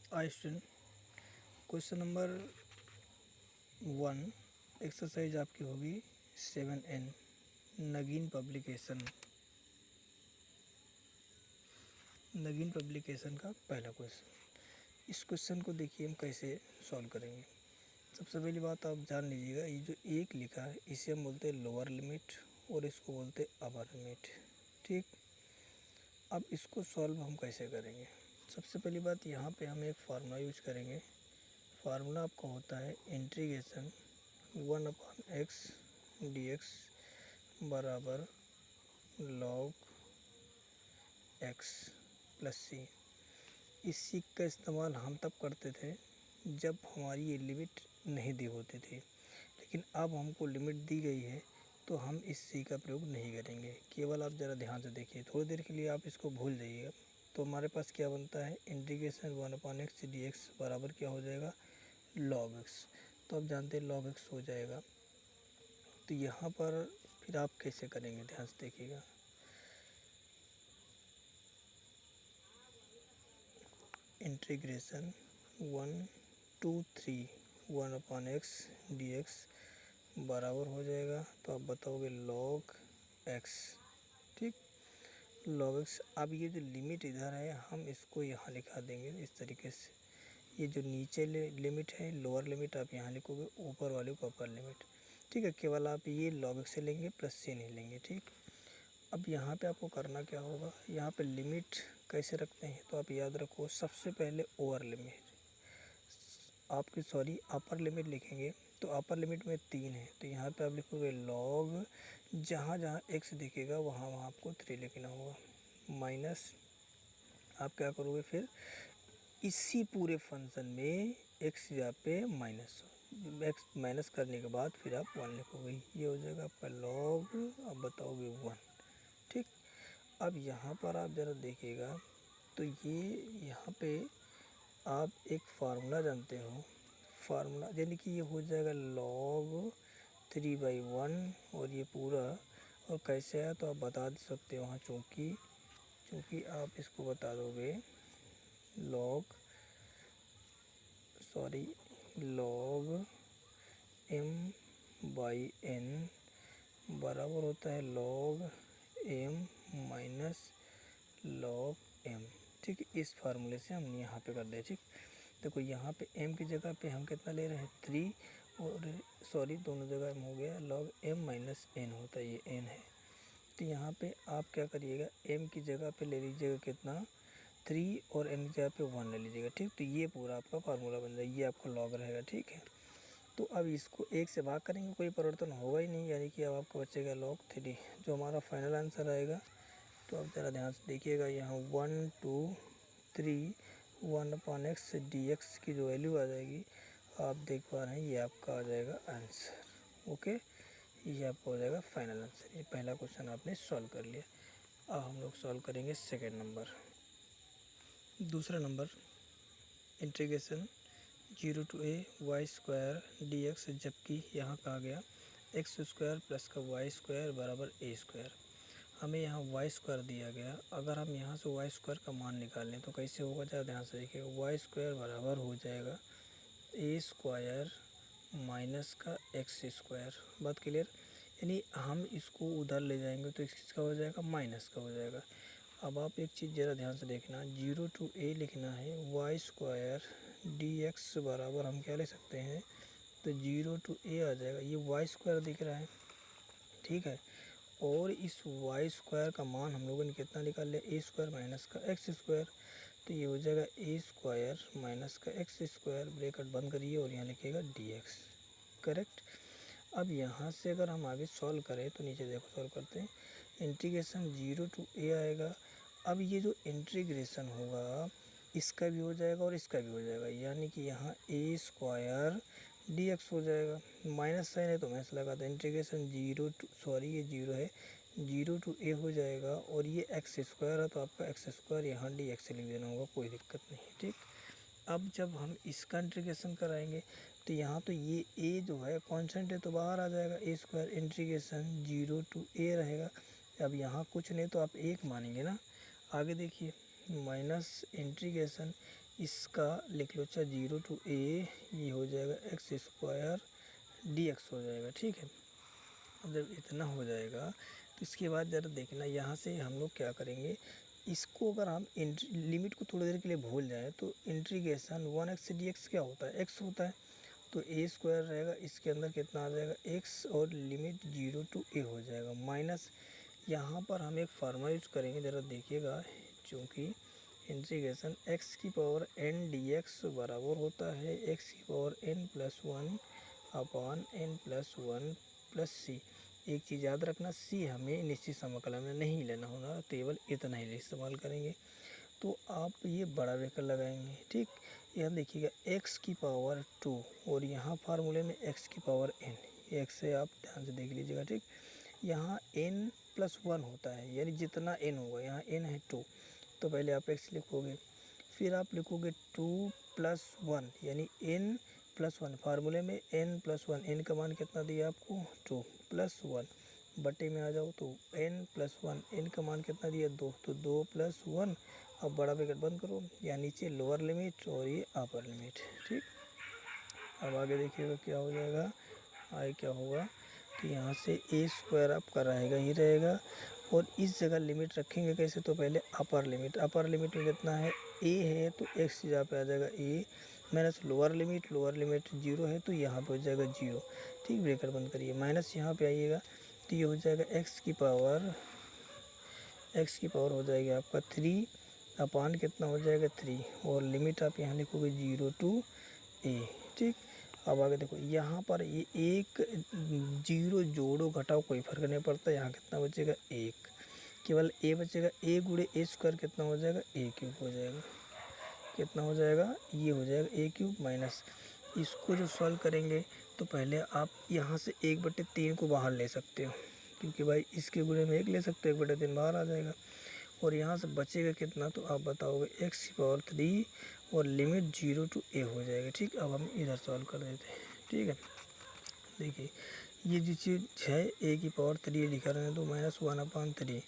Student, question number 1 exercise आपकी होगी 7N नगीन publication का पहला क्वेश्चन। इस क्वेश्चन को देखिए हम कैसे सॉल्व करेंगे। सबसे पहली बात आप जान लीजिएगा, ये जो एक लिखा है इसे हम बोलते हैं लोअर लिमिट और इसको बोलते हैं अपर लिमिट। ठीक, अब इसको सॉल्व हम कैसे करेंगे। सबसे पहली बात, यहाँ पे हम एक फार्मूला यूज करेंगे। फार्मूला आपका होता है इंटीग्रेशन 1/x dx बराबर log x प्लस सी। इस सीख का इस्तेमाल हम तब करते थे जब हमारी ये लिमिट नहीं दी होती थी, लेकिन अब हमको लिमिट दी गई है तो हम इस सी का प्रयोग नहीं करेंगे। केवल आप ज़रा ध्यान से देखिए, थोड़ी देर के लिए आप इसको भूल जाइएगा। तो हमारे पास क्या बनता है, इंटीग्रेशन 1/x dx बराबर क्या हो जाएगा, log x। तो आप जानते हैं log x हो जाएगा। तो यहाँ पर फिर आप कैसे करेंगे, ध्यान से देखिएगा। इंटीग्रेशन 1 to 3 1/x dx बराबर हो जाएगा, तो आप बताओगे log x। ठीक, log x। अब ये जो लिमिट इधर है हम इसको यहाँ लिखा देंगे इस तरीके से। ये जो नीचे लिमिट है लोअर लिमिट आप यहाँ लिखोगे, ऊपर वाले को अपर लिमिट। ठीक है, केवल आप ये log x से लेंगे, प्लस से नहीं लेंगे। ठीक, अब यहाँ पे आपको करना क्या होगा, यहाँ पे लिमिट कैसे रखते हैं तो आप याद रखो, सबसे पहले ओवर लिमिट आपकी अपर लिमिट लिखेंगे। तो अपर लिमिट में 3 है, तो यहाँ पे आप लिखोगे log, जहाँ जहाँ x दिखेगा वहाँ वहाँ आपको 3 लिखना होगा, माइनस आप क्या करोगे फिर इसी पूरे फंक्शन में x यहाँ पे माइनस, x माइनस करने के बाद फिर आप 1 लिखोगे। ये हो जाएगा आपका log, अब बताओगे 1। ठीक, अब यहाँ पर आप ज़रा देखिएगा, तो ये यहाँ पे आप एक फार्मूला जानते हो, फार्मूला यानी कि ये हो जाएगा log 3/1 और ये पूरा, और कैसे है तो आप बता सकते हो वहाँ, चूँकि आप इसको बता दोगे log m/n बराबर होता है log m minus log m। ठीक, इस फार्मूले से हम यहाँ पे कर दे। ठीक, देखो यहाँ पे m की जगह पे हम कितना ले रहे हैं 3, और दोनों जगह m हो गया log m माइनस n होता है, ये n है। तो यहाँ पे आप क्या करिएगा, m की जगह पे ले लीजिएगा कितना 3 और n की जगह पे 1 ले लीजिएगा। ठीक, तो ये पूरा आपका फार्मूला बन जाएगा, ये आपका log रहेगा। ठीक है, तो अब इसको 1 से भाग करेंगे, कोई परिवर्तन होगा ही नहीं, यानी कि अब आपको बचेगा log 3, जो हमारा फाइनल आंसर आएगा। तो आप ज़रा ध्यान से देखिएगा, यहाँ 1 2 3 1/x dx की जो वैल्यू आ जाएगी आप देख पा रहे हैं, ये आपका आ जाएगा आंसर। ओके, ये आपका हो जाएगा फाइनल आंसर। ये पहला क्वेश्चन आपने सॉल्व कर लिया। अब हम लोग सॉल्व करेंगे सेकेंड नंबर। दूसरा number, integration 0 to a y² dx, जबकि यहाँ कहा गया x² प्लस का y² बराबर a²। हमें यहाँ y² दिया गया, अगर हम यहाँ से y² का मान निकाल लें तो कैसे होगा, ज़रा ध्यान से देखिए। y² बराबर हो जाएगा a² माइनस का x²। बात क्लियर, यानी हम इसको उधर ले जाएंगे तो इसका हो जाएगा माइनस का हो जाएगा। अब आप एक चीज़ ज़रा ध्यान से देखना, 0 to a लिखना है, y² dx बराबर हम क्या ले सकते हैं, तो 0 to a आ जाएगा, ये y² दिख रहा है। ठीक है, और इस y² का मान हम लोगों ने कितना निकाल लिया, a² माइनस का x²। तो ये हो जाएगा a² माइनस का x², ब्रैकेट बंद करिए और यहाँ लिखिएगा dx। करेक्ट। अब यहाँ से अगर हम आगे सॉल्व करें तो नीचे देखो सॉल्व करते हैं, इंटीग्रेशन 0 to a आएगा। अब ये जो इंटीग्रेशन होगा इसका भी हो जाएगा और इसका भी हो जाएगा, यानी कि यहाँ a² dx हो जाएगा। माइनस साइन है तो मैंने लगा था, इंटीग्रेशन 0 to ये 0 है, 0 to a हो जाएगा, और ये x² है तो आपका x² यहाँ dx लिख देना होगा, कोई दिक्कत नहीं है। ठीक, अब जब हम इसका इंटीग्रेशन कराएंगे तो यहाँ तो ये a जो है कांस्टेंट है तो बाहर आ जाएगा, a², इंटीग्रेशन 0 to a रहेगा। अब यहाँ कुछ नहीं तो आप 1 मानेंगे ना। आगे देखिए, माइनस इंटीग्रेशन इसका लिख लो अच्छा 0 to a, ये हो जाएगा एक्स स्क्वायर dx हो जाएगा। ठीक है, अब जब इतना हो जाएगा तो इसके बाद ज़रा देखना यहाँ से हम लोग क्या करेंगे, इसको अगर हम लिमिट को थोड़ी देर के लिए भूल जाएं तो इंटीग्रेशन 1x dx क्या होता है, x होता है, तो ए स्क्वायर रहेगा, इसके अंदर कितना आ जाएगा x, और लिमिट 0 to a हो जाएगा माइनस, यहाँ पर हम एक फार्मूला यूज करेंगे, ज़रा देखिएगा, चूँकि इंटीग्रेशन x की पावर n dx बराबर होता है x की power n plus 1 upon n plus 1 plus C. एक चीज़ याद रखना, सी हमें निश्चित समाकलन में नहीं लेना होगा, केवल इतना ही इस्तेमाल करेंगे। तो आप ये बड़ा ब्रैकेट लगाएंगे। ठीक, यहाँ देखिएगा x की पावर 2 और यहाँ फार्मूले में x की पावर n, ये x है, आप ध्यान से देख लीजिएगा। ठीक, यहाँ n प्लस 1 होता है, यानी जितना n होगा, यहाँ n है 2, तो पहले आप x लिखोगे, फिर आप लिखोगे 2 प्लस 1 यानी n प्लस 1, फार्मूले में n प्लस 1, n का मान कितना दिया आपको 2 प्लस 1, बटे में आ जाओ तो n प्लस 1, n का मान कितना दिया 2, तो 2 प्लस 1, अब बड़ा ब्रैकेट बंद करो, या नीचे लोअर लिमिट और ये अपर लिमिट। ठीक, अब आगे देखिएगा क्या हो जाएगा, आगे क्या होगा, तो यहाँ से ए स्क्वायर आपका रहेगा ही रहेगा, और इस जगह लिमिट रखेंगे कैसे, तो पहले अपर लिमिट में कितना है ए है, तो एक्स जगह पे आ जाएगा ए, माइनस लोअर लिमिट 0 है, तो यहाँ पे हो जाएगा 0। ठीक, ब्रैकेट बंद करिए, माइनस यहाँ पे आइएगा तो ये हो जाएगा एक्स की पावर हो जाएगा आपका 3 अपान कितना हो जाएगा 3, और लिमिट आप यहाँ लिखोगे 0 to a। ठीक, अब आगे देखो, यहाँ पर ये एक 0 जोड़ो घटाओ कोई फर्क नहीं पड़ता, यहाँ कितना बचेगा 1, केवल a बचेगा, a गुणे a स्क्वायर कितना हो जाएगा a क्यूब हो जाएगा, कितना हो जाएगा, ये हो जाएगा a क्यूब, माइनस इसको जो सॉल्व करेंगे तो पहले आप यहाँ से 1/3 को बाहर ले सकते हो, क्योंकि भाई इसके गुणे में 1 ले सकते हो, 1/3 बाहर आ जाएगा, और यहाँ से बचेगा कितना, तो आप बताओगे x की पावर 3 और लिमिट 0 to a हो जाएगा। ठीक, अब हम इधर सॉल्व कर देते हैं। ठीक है, देखिए ये जो चीज़ है a की पावर 3 लिखा रहे हैं, तो -1/3।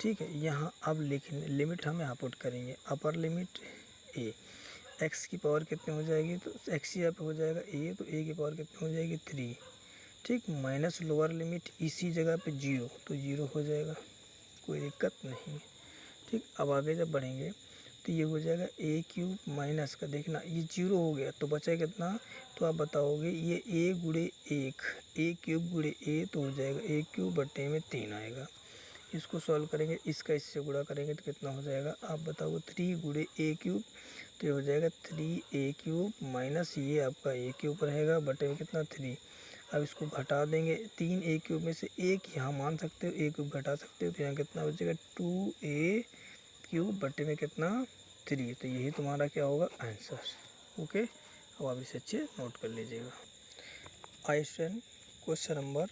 ठीक है, यहाँ अब लिखने लिमिट हम यहाँ पुट करेंगे, अपर लिमिट a, x की पावर कितने हो जाएगी, तो x यहाँ पे हो जाएगा a, तो a की पावर कितनी हो जाएगी 3। ठीक, माइनस लोअर लिमिट इसी जगह पे 0, तो 0 हो जाएगा, कोई दिक्कत नहीं है। ठीक, अब आगे जब बढ़ेंगे तो ये हो जाएगा a क्यूब, माइनस का देखना ये 0 हो गया, तो बचा कितना, तो आप बताओगे ये a गुणे 1, a क्यूब गुणे a, तो हो जाएगा a क्यूब बटे में 3 आएगा। इसको सॉल्व करेंगे, इसका इससे गुणा करेंगे तो कितना हो जाएगा, आप बताओगे 3 गुणे a क्यूब, तो ये हो जाएगा 3a क्यूब, माइनस ये आपका a क्यूब रहेगा बटे में कितना 3। अब इसको घटा देंगे, 3a क्यूब में से 1 यहाँ मान सकते हो, a क्यूब घटा सकते हो, तो यहाँ कितना बचेगा 2a क्यूब बटे में कितना 3, तो यही तुम्हारा क्या होगा आंसर। ओके, अब आप इसे अच्छे नोट कर लीजिएगा। आइंस्टाइन क्वेश्चन नंबर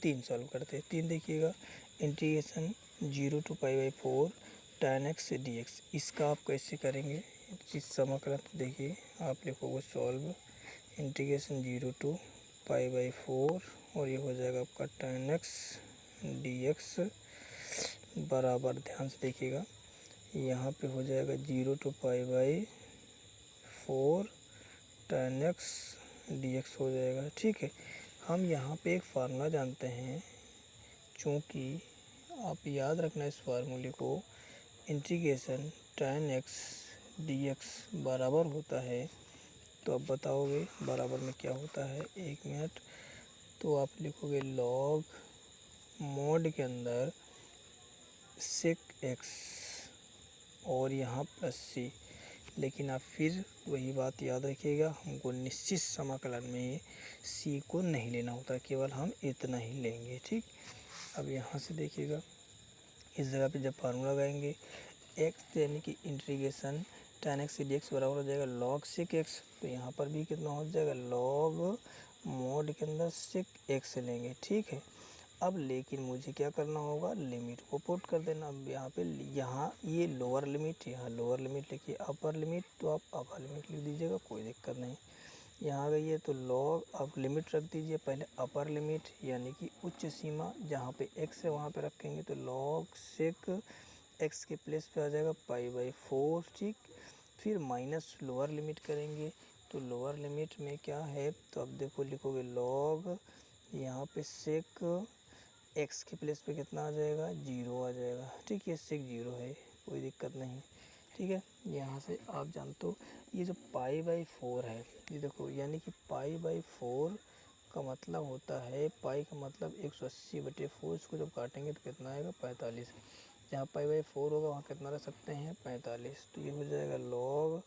3 सॉल्व करते हैं। 3 देखिएगा, integration 0 to π/4 tan x dx, इसका आप कैसे करेंगे, इस समाकलन देखिए, आप लिखोगे सॉल्व इंटीग्रेशन 0 to π/4 और ये हो जाएगा आपका tan x dx बराबर, ध्यान से देखिएगा, यहाँ पे हो जाएगा 0 to π/4 tan x dx हो जाएगा। ठीक है, हम यहाँ पे एक फार्मूला जानते हैं, चूँकि आप याद रखना इस फार्मूले को, इंटीग्रेशन tan x dx बराबर होता है, तो आप बताओगे बराबर में क्या होता है, 1 मिनट, तो आप लिखोगे लॉग मोड के अंदर सेक x और यहाँ प्लस सी, लेकिन आप फिर वही बात याद रखिएगा, हमको निश्चित समाकलन में सी को नहीं लेना होता, केवल हम इतना ही लेंगे। ठीक, अब यहाँ से देखिएगा, इस जगह पे जब फार्मूला लगाएंगे x यानी कि इंटीग्रेशन tan x dx बराबर हो जाएगा log sec x, तो यहाँ पर भी कितना हो जाएगा लॉग मोड के अंदर sec x लेंगे। ठीक है, अब लेकिन मुझे क्या करना होगा, लिमिट को पुट कर देना। अब यहाँ ये लोअर लिमिट, यहाँ लोअर लिमिट लिखिए, अपर लिमिट तो आप अपर लिमिट लिख दीजिएगा, कोई दिक्कत नहीं। यहाँ आ गई है तो लॉग, अब लिमिट रख दीजिए, पहले अपर लिमिट यानी कि उच्च सीमा, जहाँ पे x है वहाँ पे रखेंगे, तो लॉग सेक x के प्लेस पे आ जाएगा π/4। ठीक, फिर माइनस लोअर लिमिट करेंगे, तो लोअर लिमिट में क्या है, तो अब देखो लिखोगे लॉग, यहाँ पे सेक एक्स के प्लेस पे कितना आ जाएगा, 0 आ जाएगा। ठीक है, सेक 0 है, कोई दिक्कत नहीं। ठीक है, यहाँ से आप जानते हो ये जो π/4 है, ये देखो यानी कि π/4 का मतलब होता है, पाई का मतलब 180/4, इसको जब काटेंगे तो कितना आएगा, 45। जहाँ π/4 होगा वहाँ कितना रख सकते हैं, 45। तो ये हो जाएगा लॉग,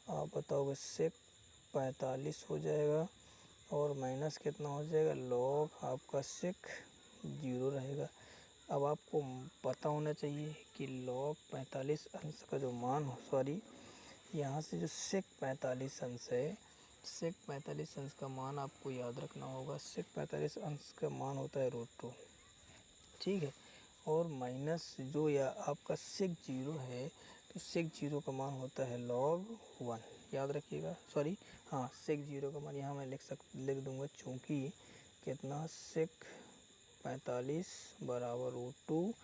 आप बताओगे सेक 45 हो जाएगा, और माइनस कितना हो जाएगा, लॉग आपका सेक 0 रहेगा। अब आपको पता होना चाहिए कि लॉग 45 अंश का जो मान हो, सॉरी यहाँ से जो सेक 45 अंश है, सेक 45 अंश का मान आपको याद रखना होगा। सेक 45 अंश का मान होता है √2। ठीक है, और माइनस जो या आपका सेक 0 है, तो सेक 0 का मान होता है log 1, याद रखिएगा। सॉरी हाँ, सेक 0 का मान यहाँ मैं लिख दूंगा, चूँकि कितना, सेक 45 बराबर √2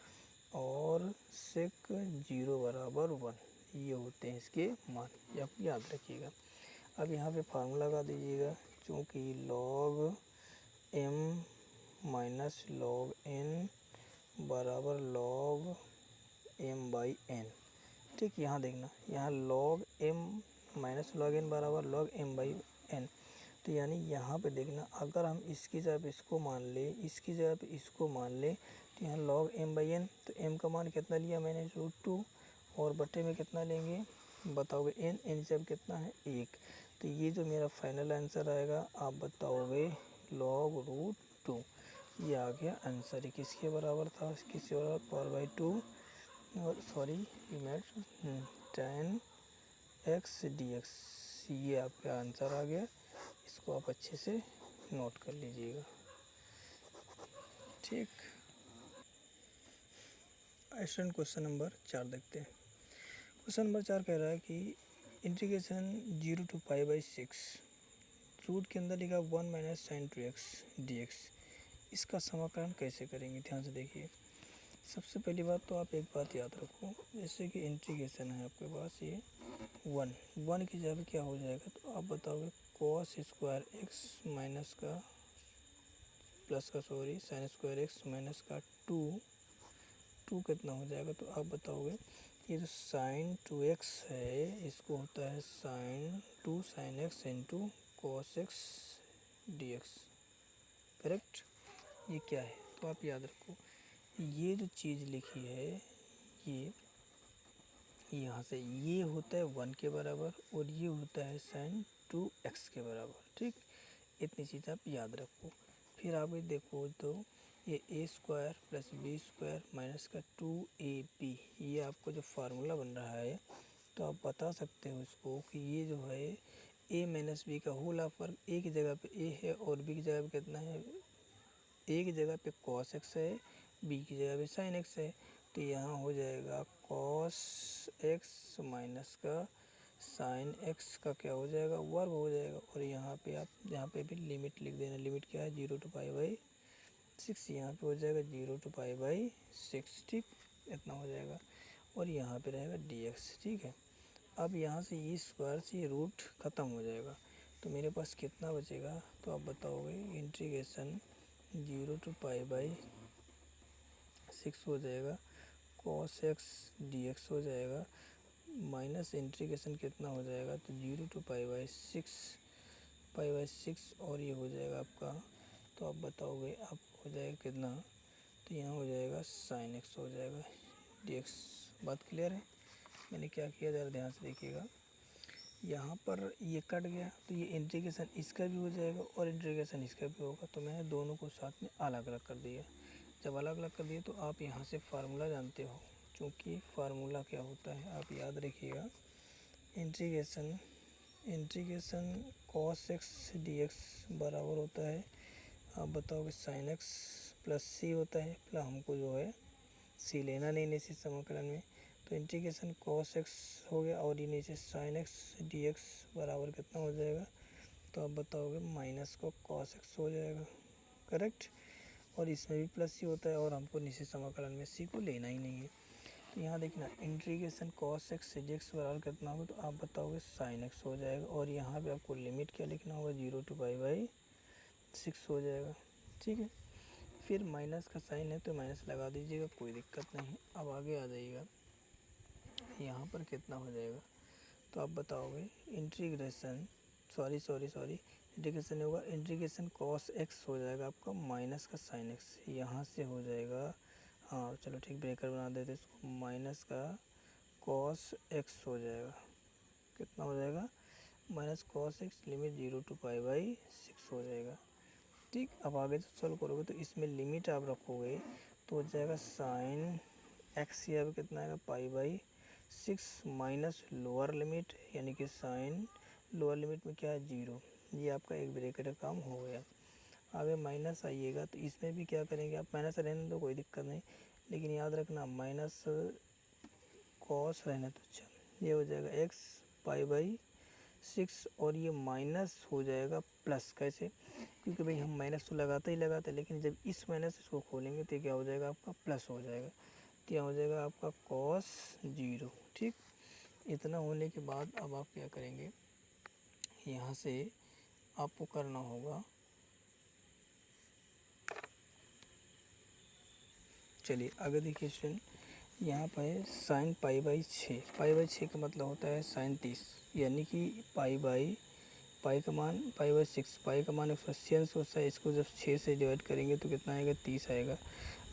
और सेक 0 बराबर 1, ये होते हैं इसके मान, ये आप याद रखिएगा। अब यहाँ पे फार्मूला लगा दीजिएगा, चूँकि log m minus log n बराबर log m/n। ठीक, यहाँ देखना, यहाँ log m minus log n बराबर log m/n। तो यानी यहाँ पे देखना, अगर हम इसकी जगह पे इसको मान ले, इसकी जगह पे इसको मान ले, तो यहाँ log m/n, तो m का मान कितना लिया मैंने, √2, और बटे में कितना लेंगे बताओगे, n जब कितना है 1। तो ये जो मेरा फाइनल आंसर आएगा, आप बताओगे log √2। ये आ गया आंसर। ये किसके बराबर था, किसके बराबर, π/2, और सॉरी इमेज 10x dx, ये आपका आंसर आ गया। इसको आप अच्छे से नोट कर लीजिएगा। ठीक, स्टूडेंट क्वेश्चन नंबर 4 देखते हैं। क्वेश्चन नंबर 4 कह रहा है कि इंटीग्रेशन 0 to π/6 रूट के अंदर लिखा 1 - sin 2x dx, इसका समाकलन कैसे करेंगे, ध्यान से देखिए। सबसे पहली बात तो आप एक बात याद रखो, जैसे कि इंटीग्रेशन है आपके पास, ये 1 की जगह क्या हो जाएगा, तो आप बताओगे cos स्क्वायर एक्स माइनस का प्लस का sorry sin square x minus का 2 कितना हो जाएगा, तो आप बताओगे ये जो sin 2x है, इसको होता है sin x into cos x dx, correct. ये क्या है, तो आप याद रखो, ये जो चीज़ लिखी है, ये यहाँ से ये होता है 1 के बराबर, और ये होता है sin 2x के बराबर। ठीक, इतनी चीज़ आप याद रखो। फिर आगे देखो तो ये a² + b² माइनस का 2ab, ये आपको जो फार्मूला बन रहा है, तो आप बता सकते हो इसको कि ये जो है a - b का होल पर a की जगह पे a है और b की जगह पे कितना है, a की जगह पे cos x है, b की जगह पे sin x है। तो यहाँ हो जाएगा cos x माइनस का sin x का क्या हो जाएगा, वर्ग हो जाएगा। और यहाँ पे आप यहाँ पे भी लिमिट लिख देना, लिमिट क्या है 0 to π/6, यहाँ पे हो जाएगा 0 to π/6। ठीक, इतना हो जाएगा, और यहाँ पे रहेगा dx। ठीक है, अब यहाँ से ये स्क्वायर से ये रूट ख़त्म हो जाएगा, तो मेरे पास कितना बचेगा, तो आप बताओगे इंटीग्रेशन 0 to π/6 हो जाएगा, cos x dx हो जाएगा, माइनस इंटीग्रेशन कितना हो जाएगा, तो 0 to π/6 और ये हो जाएगा आपका, तो आप बताओगे आप हो जाएगा कितना, तो यहाँ हो जाएगा sin x हो जाएगा dx। बात क्लियर है, मैंने क्या किया ज़रा ध्यान से देखिएगा, यहाँ पर ये कट गया, तो ये इंटीग्रेशन इसका भी हो जाएगा और इंटीग्रेशन इसका भी होगा, तो मैंने दोनों को साथ में अलग अलग कर दिया। जब अलग अलग कर दिए तो आप यहाँ से फार्मूला जानते हो, क्योंकि फार्मूला क्या होता है आप याद रखिएगा, इंटीग्रेशन cos x dx बराबर होता है, आप बताओगे sin x प्लस c होता है, प्लस हमको जो है c लेना नहीं नीचे समाकलन में, तो इंटीग्रेशन cos x हो गया, और ये नीचे sin x dx बराबर कितना हो जाएगा, तो आप बताओगे माइनस को cos x हो जाएगा, करेक्ट। और इसमें भी प्लस सी होता है, और हमको नीचे समाकलन में सी को लेना ही नहीं है। तो यहाँ देखना इंटीग्रेशन कॉस एक्स से एक्स बराबर कितना होगा, तो आप बताओगे साइन एक्स हो जाएगा। और यहाँ पे आपको लिमिट क्या लिखना होगा, 0 to π/6 हो जाएगा। ठीक है, फिर माइनस का साइन है तो माइनस लगा दीजिएगा, कोई दिक्कत नहीं। अब आगे आ जाइएगा, यहाँ पर कितना हो जाएगा, तो आप बताओगे इंटीग्रेशन इंटीग्रेशन होगा, इंटीग्रेशन कॉस एक्स हो जाएगा आपका माइनस का साइन एक्स, यहाँ से हो जाएगा, हाँ चलो ठीक, ब्रेकर बना देते इसको, माइनस का कॉस एक्स हो जाएगा, कितना हो जाएगा, minus cos x limit 0 to π/6 हो जाएगा। ठीक, अब आगे जब सॉल्व करोगे तो इसमें लिमिट आप रखोगे तो हो जाएगा साइन एक्स, यहाँ पे कितना आएगा, π/6 माइनस लोअर लिमिट यानी कि साइन लोअर लिमिट में क्या है, 0। ये आपका एक ब्रैकेट का काम हो गया। आगे माइनस आइएगा तो इसमें भी क्या करेंगे आप, माइनस रहने दो कोई दिक्कत नहीं, लेकिन याद रखना माइनस कॉस रहने तो, अच्छा ये हो जाएगा एक्स π/6 और ये माइनस हो जाएगा प्लस, कैसे, क्योंकि भाई हम माइनस तो लगाते ही लगाते, लेकिन जब इस माइनस इसको खोलेंगे तो क्या हो जाएगा आपका प्लस हो जाएगा, तो यह हो जाएगा आपका कॉस 0। ठीक, इतना होने के बाद अब आप क्या करेंगे, यहाँ से आपको करना होगा, चलिए आगे देखिए स्टूडेंट, यहाँ पर है साइन π/6 का मतलब होता है साइन 30, यानी कि पाई का मान π/6, पाई का मान 180 अंश होता है, इसको जब 6 से डिवाइड करेंगे तो कितना आएगा, 30 आएगा।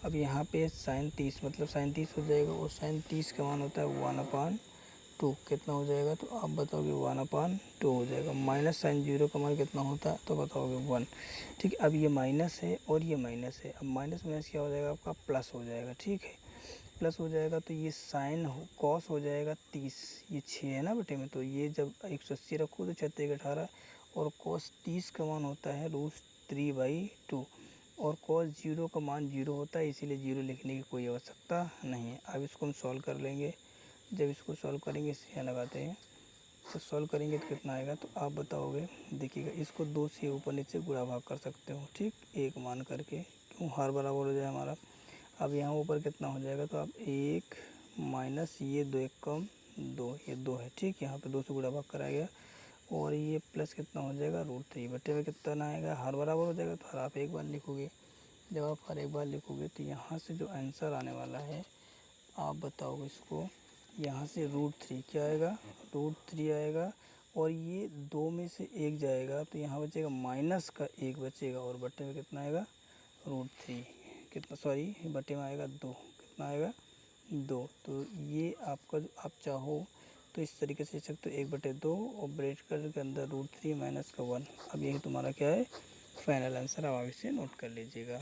अब यहाँ पे साइन 30 मतलब साइन 30 हो जाएगा, और साइन 30 का मान होता है 1/2, कितना हो जाएगा, तो आप बताओगे 1/2 हो जाएगा। माइनस साइन 0 का मान कितना होता है, तो बताओगे 1। ठीक, अब ये माइनस है और ये माइनस है, अब माइनस माइनस क्या हो जाएगा आपका, प्लस हो जाएगा। ठीक है, प्लस हो जाएगा तो ये साइन कॉस हो जाएगा 30, ये 6 है ना बटे में, तो ये जब 180 रखो तो 6 18, और कॉस 30 का मान होता है √3/2, और कॉस 0 का मान 0 होता है, इसीलिए 0 लिखने की कोई आवश्यकता नहीं है। अब इसको हम सॉल्व कर लेंगे, जब इसको सॉल्व करेंगे इसे यहाँ लगाते हैं, तो सॉल्व करेंगे तो कितना आएगा, तो आप बताओगे, देखिएगा इसको 2 से ऊपर नीचे गुणा भाग कर सकते हो। ठीक, एक मान करके, क्यों हर बराबर हो जाए हमारा। अब यहाँ ऊपर कितना हो जाएगा, तो आप 1 माइनस ये 2 1 कम 2, ये 2 है। ठीक, यहाँ पे 2 से गुणा भाग कराया गया, और ये प्लस कितना हो जाएगा, √3 बटे में कितना ना आएगा, हर बराबर हो जाएगा, तो हर आप एक बार लिखोगे। जब आप हर एक बार लिखोगे तो यहाँ से जो आंसर आने वाला है, आप बताओगे इसको, यहाँ से √3 क्या आएगा, √3 आएगा, और ये 2 में से 1 जाएगा तो यहाँ बचेगा माइनस का 1 बचेगा, और बटे में कितना आएगा, √3 कितना, सॉरी बटे में आएगा 2, कितना आएगा 2। तो ये आपका जो आप चाहो तो इस तरीके से लिख सकते हो, 1/2 और ब्रैकेट के अंदर √3 माइनस का 1। अब यही तुम्हारा क्या है, फाइनल आंसर, आप इसे नोट कर लीजिएगा।